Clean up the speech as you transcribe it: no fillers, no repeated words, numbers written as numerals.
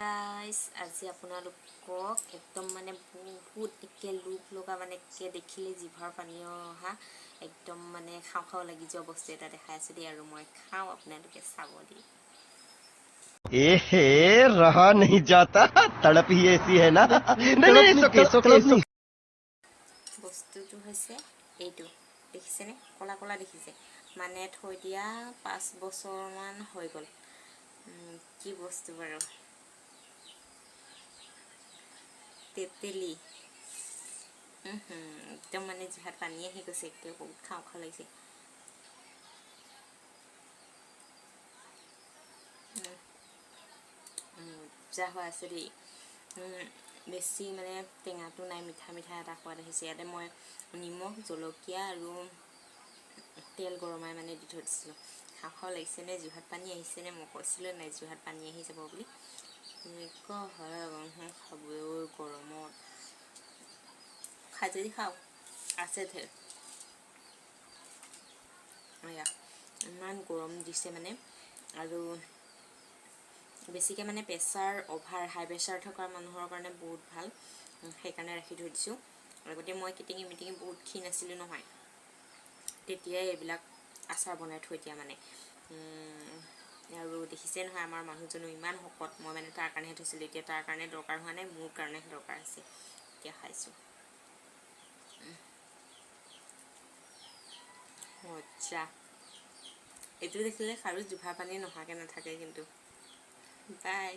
guys আজি আপোনালোকক একদম মানে বহুত একে লুক লগা মানে একে দেখিলে জিভাৰ পানী অহা একদম মানে খাওঁ খাওঁ লাগি যোৱা বস্তু এটা দেখাই আছো দেই আৰু মই খাওঁ আপোনালোকে চাব দেই एहे रहा नहीं जाता तड़प ही ऐसी है ना नहीं বস্তুটো হৈছে এইটো দেখিছেনে কলা কলা দেখিছে মানে থৈ দিয়া 5 বছৰমান হৈ গ'ল কি বস্তু বাৰু তেতেলি একদম মানে জিভাত পানী আহি গৈছে একদম বহুত খাওঁ খাওঁ লাগিছে যা হৈ আছে দেই বেছি মানে টেঙাটো নাই মিঠা মিঠা এটা সোৱাদ আহিছে ইয়াতে মই নিমখ জলকীয়া আৰু তেল গৰমাই মানে দি থৈ দিছিলোঁ খাওঁ খাওঁ লাগিছেনে জিভাত পানী আহিছেনে মই কৈছিলোঁ নাই জিভাত পানী আহি যাব বুলি এনেকুৱা হয় খাবই গৰমত খাই যদি খাওঁ আছে ধেৰ এয়া ইমান গৰম দিছে মানে আৰু বেছিকৈ মানে প্ৰেছাৰ অভাৰ হাই প্ৰেছাৰ থকা মানুহৰ কাৰণে বহুত ভাল সেইকাৰণে ৰাখি থৈ দিছোঁ আগতে মই কেটিঙি মিটিঙি বহুত ক্ষীণ আছিলোঁ নহয় তেতিয়াই এইবিলাক আচাৰ বনাই থৈ দিয়া মানে আৰু দেখিছে নহয় আমাৰ মানুহজনো ইমান শকত মই মানে তাৰ কাৰণেহে থৈছিলোঁ এতিয়া তাৰ কাৰণে দৰকাৰ হোৱা নাই মোৰ কাৰণে দৰকাৰ আছে এতিয়া খাইছোঁ মজা এইটো দেখিলে কাৰো জিভাৰ পানী নহাকৈ নাথাকে কিন্তু বাই